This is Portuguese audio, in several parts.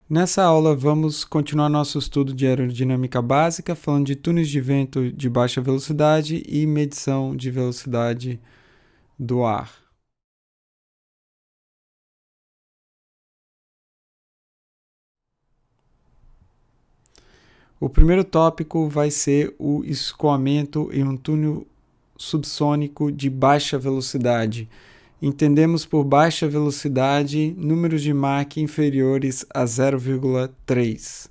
Nessa aula, vamos continuar nosso estudo de aerodinâmica básica, falando de túneis de vento de baixa velocidade e medição de velocidade do ar. O primeiro tópico vai ser o escoamento em um túnel subsônico de baixa velocidade. Entendemos por baixa velocidade números de Mach inferiores a 0,3.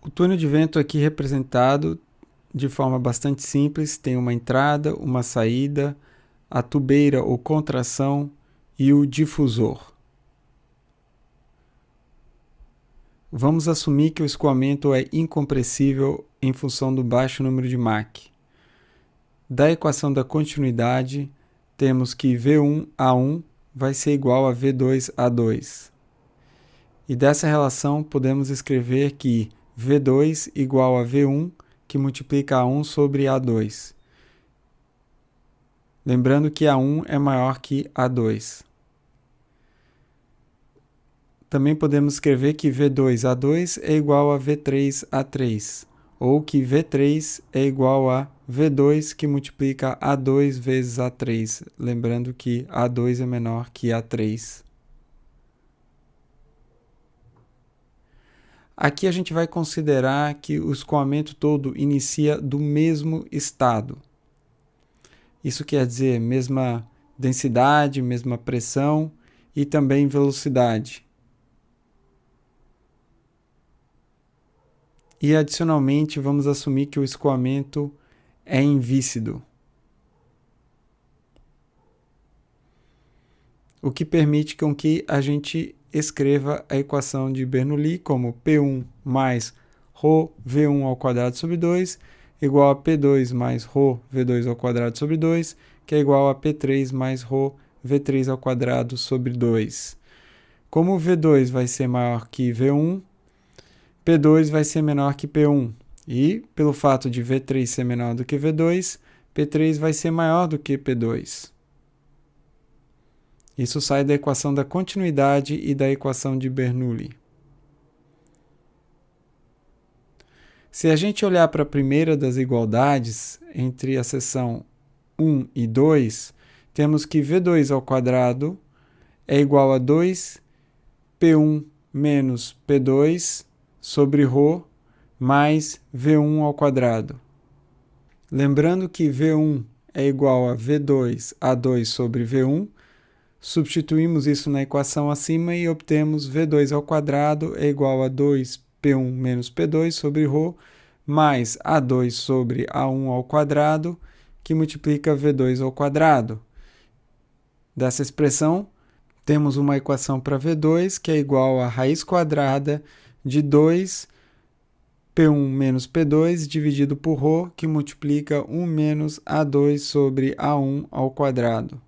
O túnel de vento aqui representado de forma bastante simples tem uma entrada, uma saída, a tubeira ou contração e o difusor. Vamos assumir que o escoamento é incompressível em função do baixo número de Mach. Da equação da continuidade, temos que V1A1 vai ser igual a V2A2. E dessa relação, podemos escrever que V2 igual a V1, que multiplica A1 sobre A2. Lembrando que A1 é maior que A2. Também podemos escrever que V2A2 é igual a V3A3, ou que V3 é igual a V2 que multiplica A2 vezes A3, lembrando que A2 é menor que A3. Aqui a gente vai considerar que o escoamento todo inicia do mesmo estado. Isso quer dizer mesma densidade, mesma pressão e também velocidade. E adicionalmente vamos assumir que o escoamento é invícido, o que permite com que a gente escreva a equação de Bernoulli como P1 mais ρ V1 ao quadrado sobre 2 igual a P2 mais ρ V2 ao quadrado sobre 2, que é igual a P3 mais ρ V3 ao quadrado sobre 2. Como V2 vai ser maior que V1, P2 vai ser menor que P1. E, pelo fato de V3 ser menor do que V2, P3 vai ser maior do que P2. Isso sai da equação da continuidade e da equação de Bernoulli. Se a gente olhar para a primeira das igualdades, entre a seção 1 e 2, temos que V2 ao quadrado é igual a 2P1 menos P2 sobre ρ mais V1 ao quadrado. Lembrando que V1 é igual a V2A2 sobre V1, substituímos isso na equação acima e obtemos V2 ao quadrado é igual a 2P1 menos P2 sobre ρ mais A2 sobre A1 ao quadrado, que multiplica V2 ao quadrado. Dessa expressão, temos uma equação para V2 que é igual a raiz quadrada de 2P1 menos P2 dividido por ρ, que multiplica 1 menos A2 sobre A1 ao quadrado.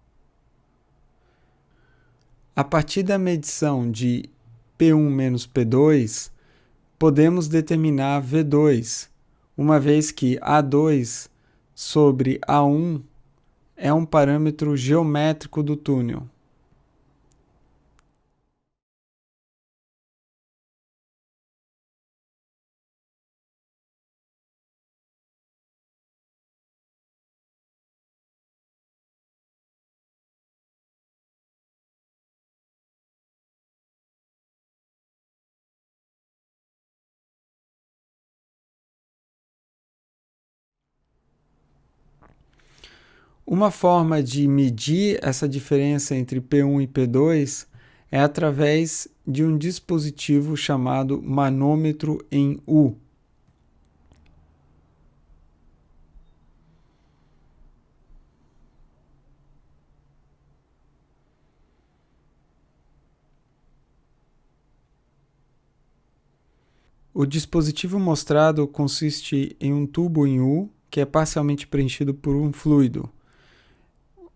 A partir da medição de P1 menos P2, podemos determinar V2, uma vez que A2 sobre A1 é um parâmetro geométrico do túnel. Uma forma de medir essa diferença entre P1 e P2 é através de um dispositivo chamado manômetro em U. O dispositivo mostrado consiste em um tubo em U que é parcialmente preenchido por um fluido,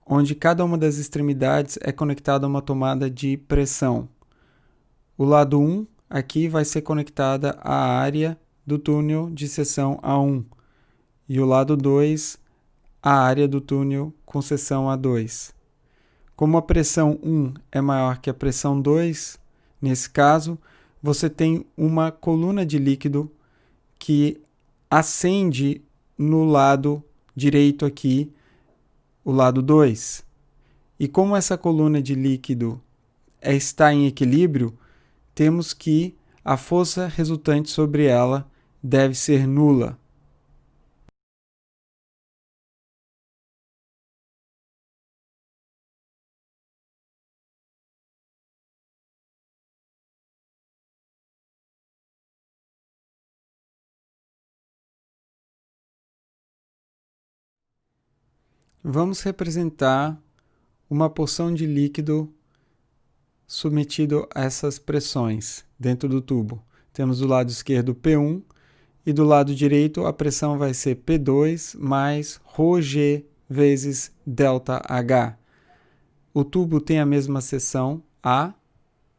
onde cada uma das extremidades é conectada a uma tomada de pressão. O lado 1 aqui vai ser conectada à área do túnel de seção A1 e o lado 2 a área do túnel com seção A2. Como a pressão 1 é maior que a pressão 2, nesse caso, você tem uma coluna de líquido que ascende no lado direito aqui, o lado 2. E como essa coluna de líquido está em equilíbrio, temos que a força resultante sobre ela deve ser nula. Vamos representar uma porção de líquido submetido a essas pressões dentro do tubo. Temos do lado esquerdo P1 e do lado direito a pressão vai ser P2 mais ρg vezes ΔH. O tubo tem a mesma seção A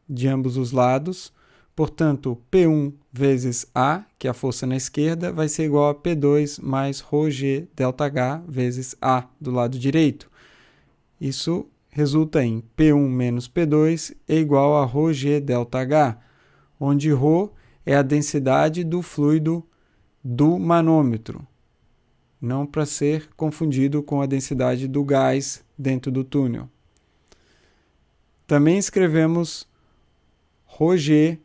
de ambos os lados, portanto P1 vezes A, que é a força na esquerda, vai ser igual a P2 mais ρg ΔH vezes A do lado direito. Isso resulta em P1 menos P2 é igual a ρg ΔH, onde ρ é a densidade do fluido do manômetro, não para ser confundido com a densidade do gás dentro do túnel. Também escrevemos ρg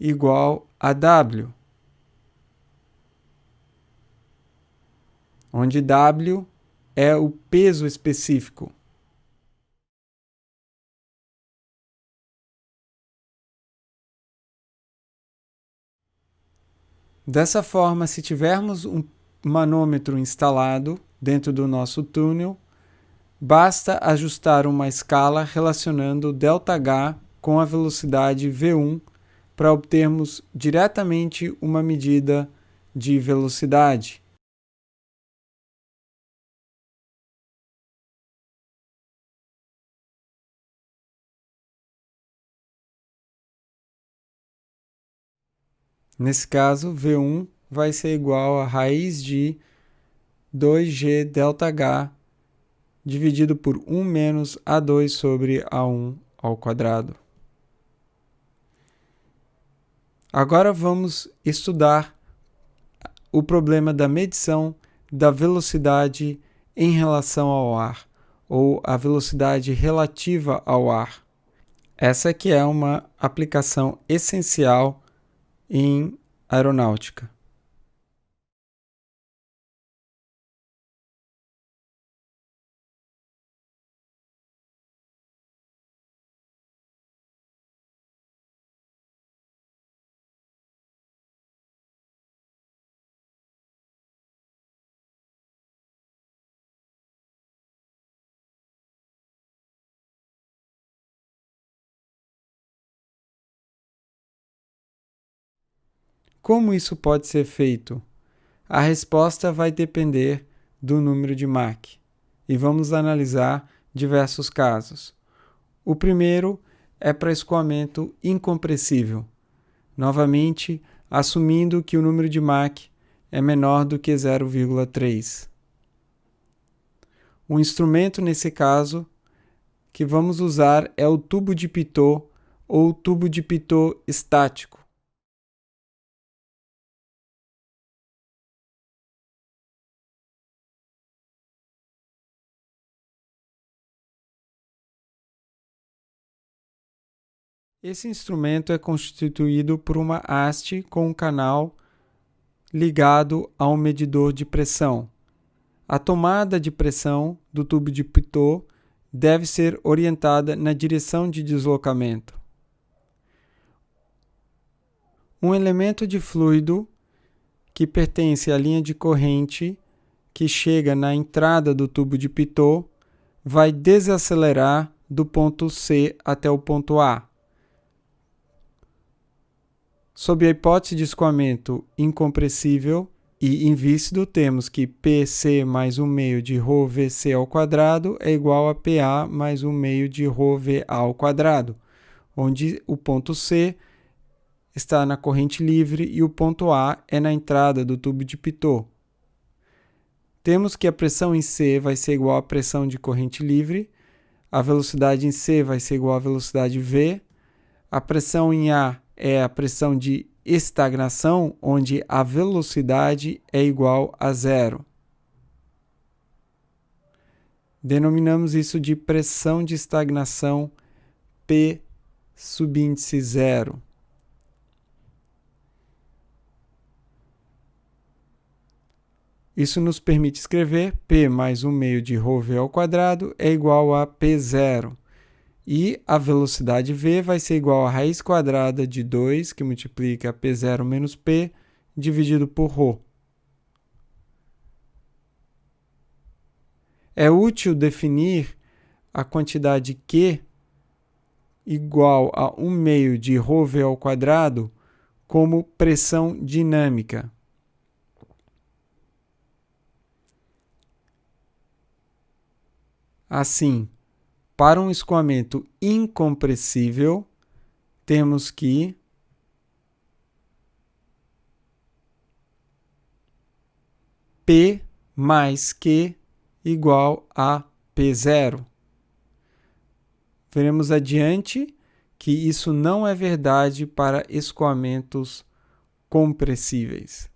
igual a W, onde W é o peso específico. Dessa forma, se tivermos um manômetro instalado dentro do nosso túnel, basta ajustar uma escala relacionando ΔH com a velocidade V1 para obtermos diretamente uma medida de velocidade. Nesse caso, V1 vai ser igual a raiz de 2G ΔH dividido por 1 menos A2 sobre A1 ao quadrado. Agora vamos estudar o problema da medição da velocidade em relação ao ar, ou a velocidade relativa ao ar. Essa que é uma aplicação essencial em aeronáutica. Como isso pode ser feito? A resposta vai depender do número de Mach, e vamos analisar diversos casos. O primeiro é para escoamento incompressível, novamente assumindo que o número de Mach é menor do que 0,3. O instrumento nesse caso que vamos usar é o tubo de Pitot ou tubo de Pitot estático. Esse instrumento é constituído por uma haste com um canal ligado a um medidor de pressão. A tomada de pressão do tubo de Pitot deve ser orientada na direção de deslocamento. Um elemento de fluido que pertence à linha de corrente que chega na entrada do tubo de Pitot vai desacelerar do ponto C até o ponto A. Sob a hipótese de escoamento incompressível e invícido, temos que PC mais 1 meio de ρVC ao quadrado é igual a PA mais 1 meio de ρVA ao quadrado, onde o ponto C está na corrente livre e o ponto A é na entrada do tubo de Pitot. temos que a pressão em C vai ser igual à pressão de corrente livre, a velocidade em C vai ser igual à velocidade V, a pressão em A é a pressão de estagnação, onde a velocidade é igual a zero. Denominamos isso de pressão de estagnação P subíndice zero. Isso nos permite escrever P mais 1 meio de ρV ao quadrado é igual a P0. E a velocidade V vai ser igual a raiz quadrada de 2, que multiplica P0 menos P, dividido por ρ. É útil definir a quantidade Q igual a 1 meio de ρV ao quadrado como pressão dinâmica. Assim, para um escoamento incompressível, temos que P mais Q igual a P0. Veremos adiante que isso não é verdade para escoamentos compressíveis.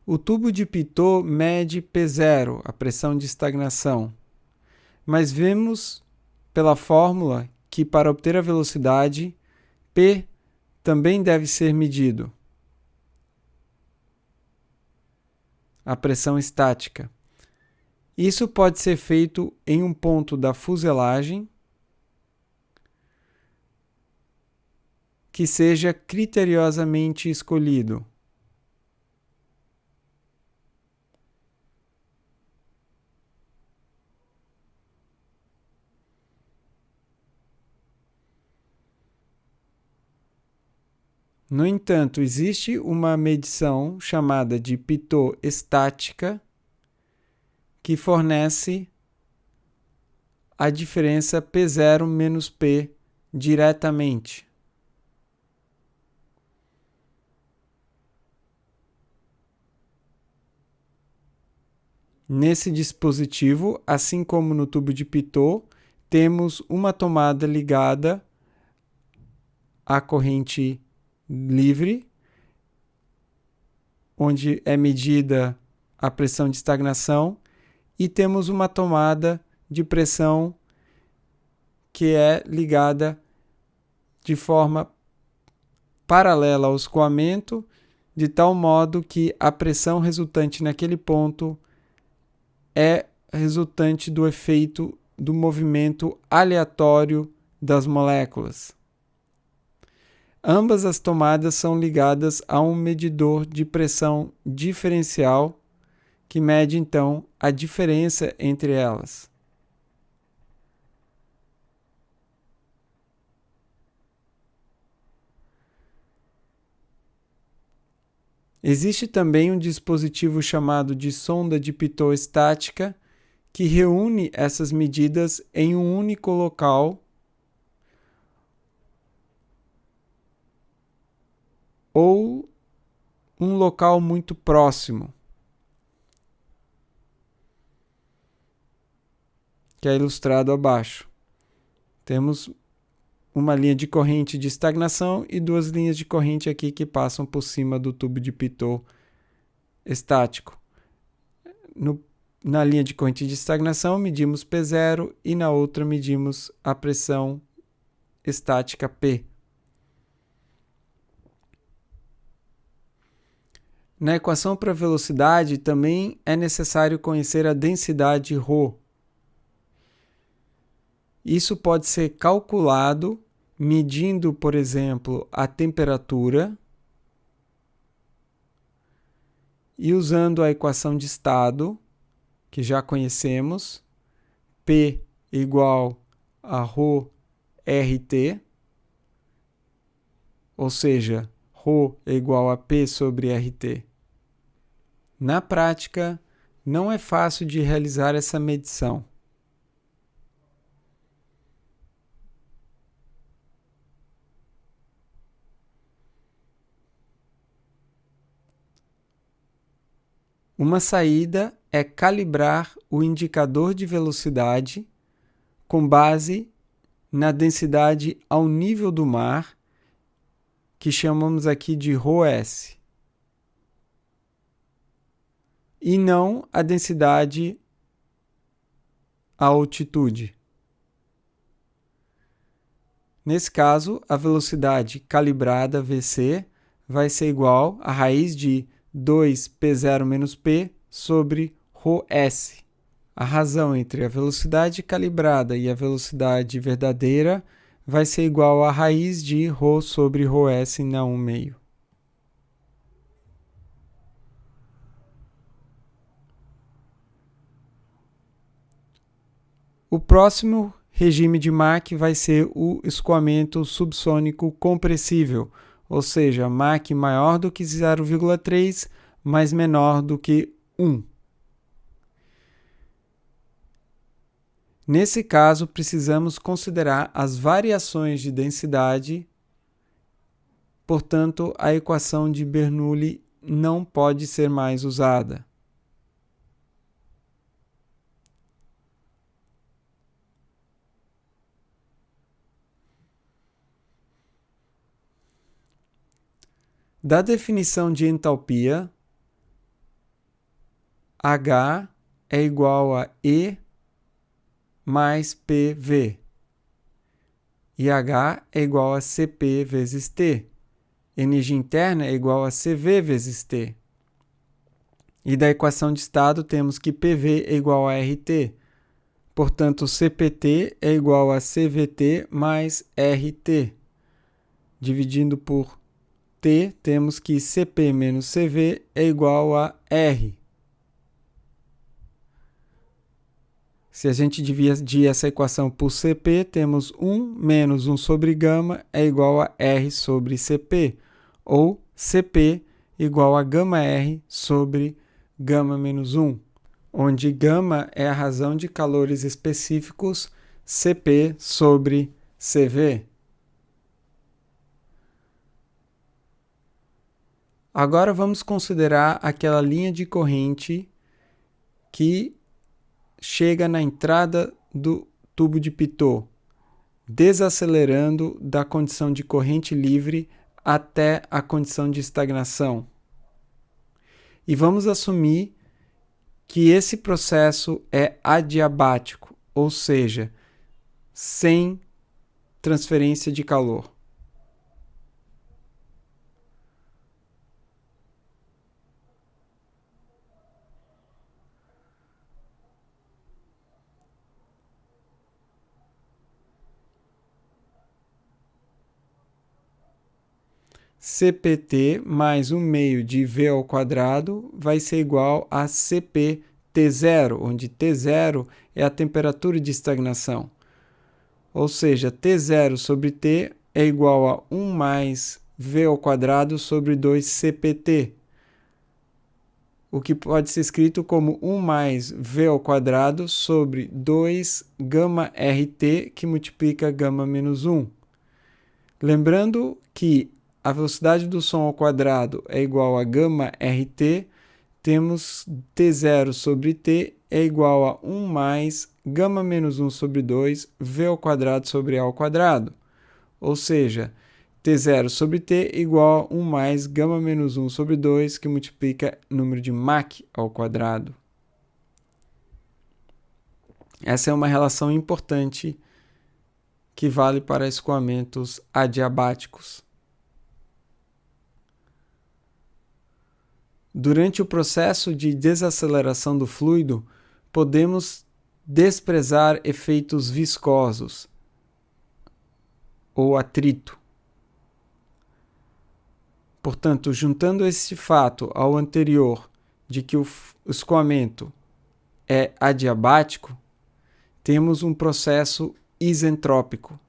O tubo de Pitot mede P0, a pressão de estagnação, mas vemos pela fórmula que para obter a velocidade, P também deve ser medido. A pressão estática. Isso pode ser feito em um ponto da fuselagem que seja criteriosamente escolhido. No entanto, existe uma medição chamada de Pitot estática que fornece a diferença P0 menos P diretamente. Nesse dispositivo, assim como no tubo de Pitot, temos uma tomada ligada à corrente livre, onde é medida a pressão de estagnação, e temos uma tomada de pressão que é ligada de forma paralela ao escoamento, de tal modo que a pressão resultante naquele ponto é resultante do efeito do movimento aleatório das moléculas. Ambas as tomadas são ligadas a um medidor de pressão diferencial, que mede, então, a diferença entre elas. Existe também um dispositivo chamado de sonda de Pitot estática, que reúne essas medidas em um único local ou um local muito próximo, que é ilustrado abaixo. Temos uma linha de corrente de estagnação e duas linhas de corrente aqui que passam por cima do tubo de Pitot estático. Na linha de corrente de estagnação, medimos P0 e na outra medimos a pressão estática P. Na equação para velocidade, também é necessário conhecer a densidade ρ. Isso pode ser calculado medindo, por exemplo, a temperatura e usando a equação de estado, que já conhecemos, P igual a ρRT, ou seja, ρ é igual a P sobre RT. Na prática, não é fácil de realizar essa medição. Uma saída é calibrar o indicador de velocidade com base na densidade ao nível do mar, que chamamos aqui de ρs, e não a densidade à altitude. Nesse caso, a velocidade calibrada VC vai ser igual a raiz de 2p0 menos p sobre ρs. A razão entre a velocidade calibrada e a velocidade verdadeira vai ser igual a raiz de ρ sobre ρs na 1/2. O próximo regime de Mach vai ser o escoamento subsônico compressível, ou seja, Mach maior do que 0,3, mas menor do que 1. Nesse caso, precisamos considerar as variações de densidade, portanto, a equação de Bernoulli não pode ser mais usada. Da definição de entalpia, H é igual a E mais PV. E H é igual a Cp vezes T. Energia interna é igual a CV vezes T. E da equação de estado temos que PV é igual a RT. Portanto, CPT é igual a CVT mais RT. Dividindo por T, temos que Cp menos Cv é igual a R. Se a gente dividir essa equação por Cp, temos 1 menos 1 sobre gama é igual a R sobre Cp, ou Cp igual a gama R sobre gama menos 1, onde gama é a razão de calores específicos, Cp sobre Cv. Agora vamos considerar aquela linha de corrente que chega na entrada do tubo de Pitot, desacelerando da condição de corrente livre até a condição de estagnação. E vamos assumir que esse processo é adiabático, ou seja, sem transferência de calor. CPT mais 1/2 de V ao quadrado vai ser igual a CpT0, onde T0 é a temperatura de estagnação. Ou seja, T0 sobre T é igual a 1 mais V ao quadrado sobre 2 CPT, o que pode ser escrito como 1 mais V ao quadrado sobre 2 gama RT, que multiplica gama menos 1. Lembrando que a velocidade do som ao quadrado é igual a gama RT, temos T0 sobre T é igual a 1 mais gama menos 1 sobre 2 V ao quadrado sobre A ao quadrado. Ou seja, T0 sobre T igual a 1 mais gama menos 1 sobre 2, que multiplica o número de Mach ao quadrado. Essa é uma relação importante que vale para escoamentos adiabáticos. Durante o processo de desaceleração do fluido, podemos desprezar efeitos viscosos ou atrito. Portanto, juntando esse fato ao anterior de que o escoamento é adiabático, temos um processo isentrópico.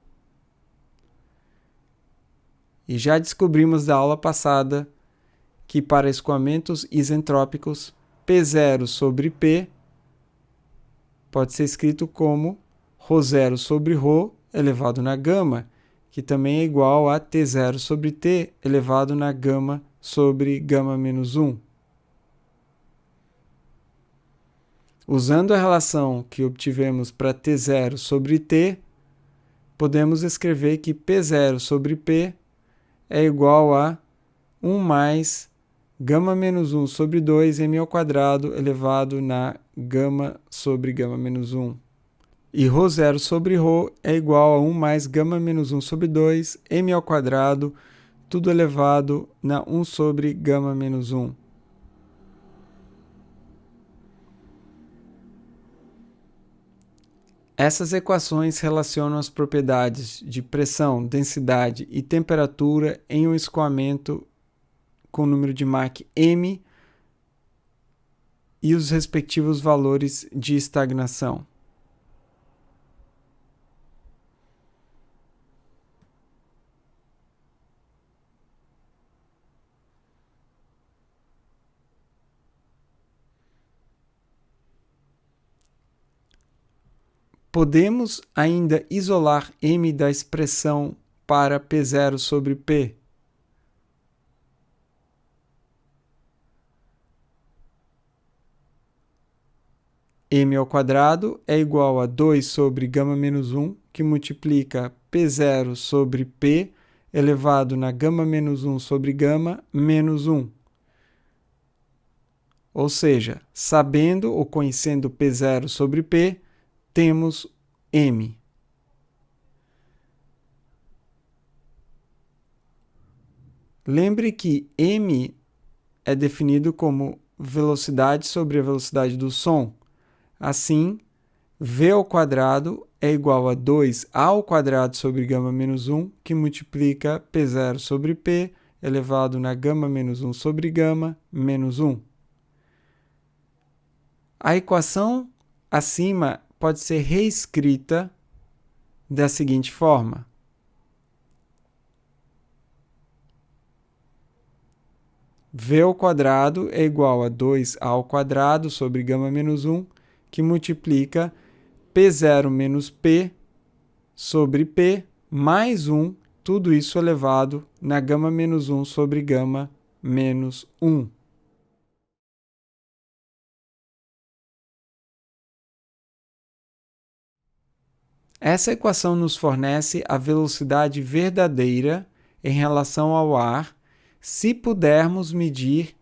E já descobrimos da aula passada que para escoamentos isentrópicos, P0 sobre P pode ser escrito como ρ0 sobre ρ elevado na gama, que também é igual a T0 sobre T elevado na gama sobre gama menos 1. Usando a relação que obtivemos para T0 sobre T, podemos escrever que P0 sobre P é igual a 1 mais gama menos 1 sobre 2 m ao quadrado elevado na gama sobre gama menos 1. E ρ0 sobre ρ é igual a 1 mais gama menos 1 sobre 2 m ao quadrado, tudo elevado na 1 sobre gama menos 1. Essas equações relacionam as propriedades de pressão, densidade e temperatura em um escoamento com número de Mach m e os respectivos valores de estagnação. Podemos ainda isolar m da expressão para P0 sobre P. M ao quadrado é igual a 2 sobre gama menos 1, que multiplica P0 sobre P elevado na gama menos 1 sobre gama menos 1. Ou seja, sabendo ou conhecendo P0 sobre P, temos m. Lembre que m é definido como velocidade sobre a velocidade do som. Assim, v ao quadrado é igual a 2 ao quadrado sobre gama menos 1, que multiplica P0 sobre P elevado na gama menos 1 sobre gama menos 1. A equação acima pode ser reescrita da seguinte forma. V ao quadrado é igual a 2 ao quadrado sobre gama menos 1, que multiplica P0 menos P sobre P mais 1, tudo isso elevado na gama menos 1 sobre gama menos 1. Essa equação nos fornece a velocidade verdadeira em relação ao ar, se pudermos medir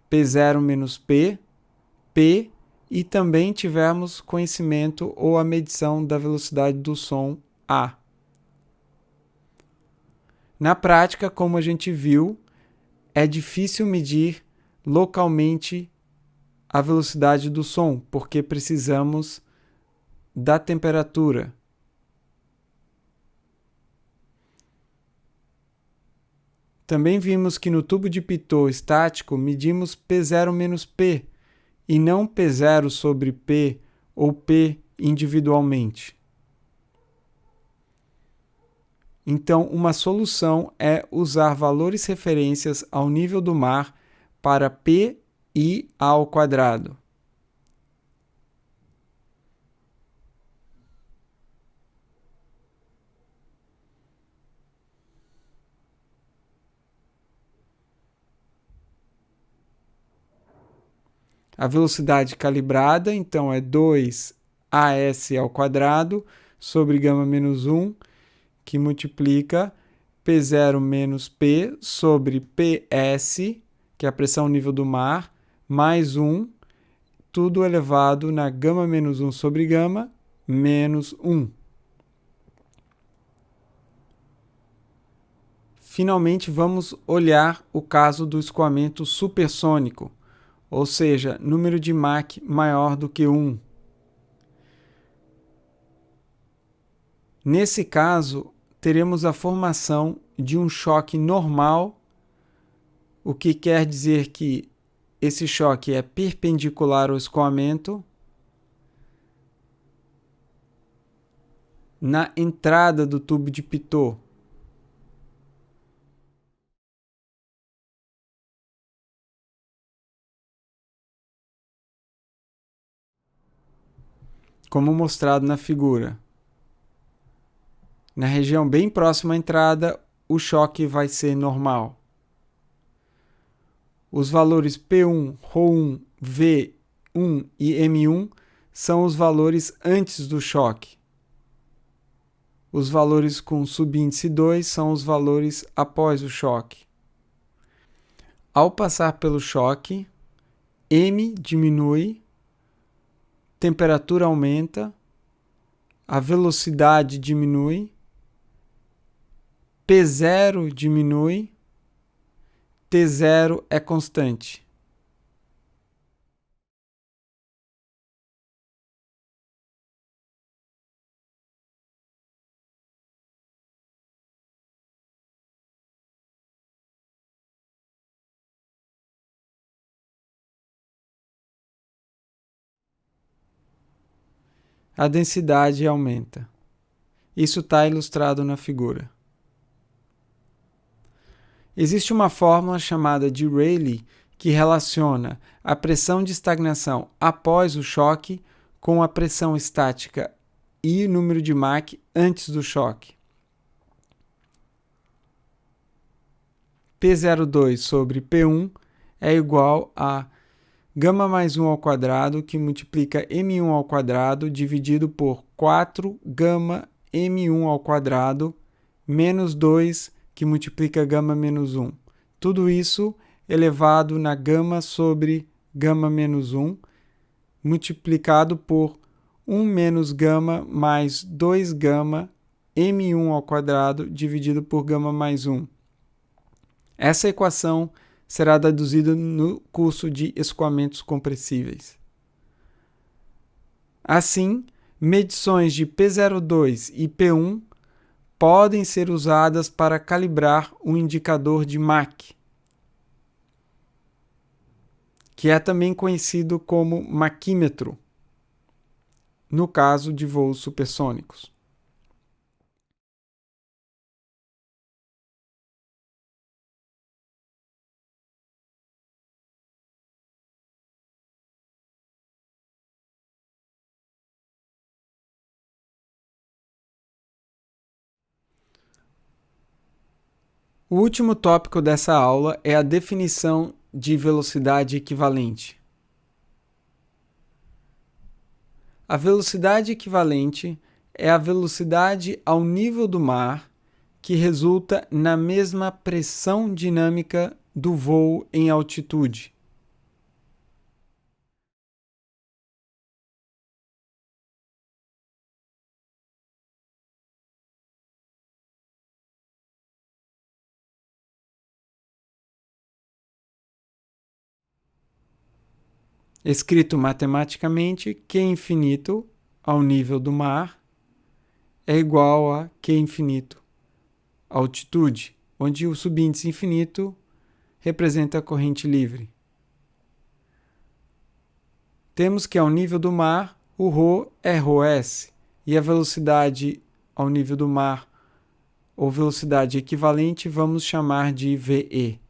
P0 menos P, P, e também tivermos conhecimento ou a medição da velocidade do som A. Na prática, como a gente viu, é difícil medir localmente a velocidade do som, porque precisamos da temperatura. Também vimos que no tubo de Pitot estático medimos P0 menos P e não P0 sobre P ou P individualmente. Então, uma solução é usar valores referências ao nível do mar para P e A ao quadrado. A velocidade calibrada, então, é 2AS ao quadrado sobre gama menos 1, que multiplica P0 menos P sobre PS, que é a pressão nível do mar, mais 1, tudo elevado na gama menos 1 sobre gama menos 1. Finalmente, vamos olhar o caso do escoamento supersônico, ou seja, número de Mach maior do que 1. Nesse caso, teremos a formação de um choque normal, o que quer dizer que esse choque é perpendicular ao escoamento, na entrada do tubo de Pitot. Como mostrado na figura. Na região bem próxima à entrada, o choque vai ser normal. Os valores P1, ρ1, V1 e M1 são os valores antes do choque. Os valores com subíndice 2 são os valores após o choque. Ao passar pelo choque, M diminui, temperatura aumenta, a velocidade diminui, P0 diminui, T0 é constante. A densidade aumenta. Isso está ilustrado na figura. Existe uma fórmula chamada de Rayleigh que relaciona a pressão de estagnação após o choque com a pressão estática e o número de Mach antes do choque. P02 sobre P1 é igual a gama mais 1 ao quadrado, que multiplica M1 ao quadrado, dividido por 4 gama M1 ao quadrado, menos 2, que multiplica gama menos 1. Tudo isso elevado na gama sobre gama menos 1, multiplicado por 1 menos gama mais 2 gama M1 ao quadrado, dividido por gama mais 1. Essa equação será deduzida no curso de escoamentos compressíveis. Assim, medições de P02 e P1 podem ser usadas para calibrar um indicador de Mach, que é também conhecido como machímetro, no caso de voos supersônicos. O último tópico dessa aula é a definição de velocidade equivalente. A velocidade equivalente é a velocidade ao nível do mar que resulta na mesma pressão dinâmica do voo em altitude. Escrito matematicamente, Q infinito ao nível do mar é igual a Q infinito altitude, onde o subíndice infinito representa a corrente livre. Temos que ao nível do mar, o ρ é ρs, e a velocidade ao nível do mar, ou velocidade equivalente, vamos chamar de VE.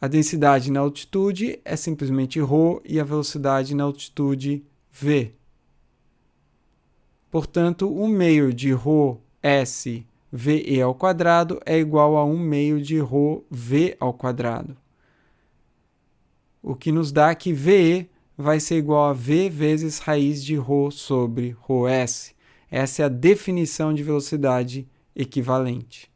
A densidade na altitude é simplesmente ρ e a velocidade na altitude v. Portanto, 1 meio de ρs VE ao quadrado é igual a 1 meio de ρv ao quadrado. O que nos dá que VE vai ser igual a V vezes raiz de ρ sobre ρs. Essa é a definição de velocidade equivalente.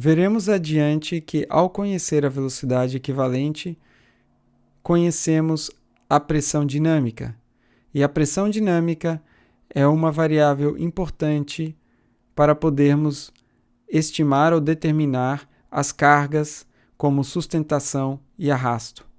Veremos adiante que, ao conhecer a velocidade equivalente, conhecemos a pressão dinâmica. E a pressão dinâmica é uma variável importante para podermos estimar ou determinar as cargas como sustentação e arrasto.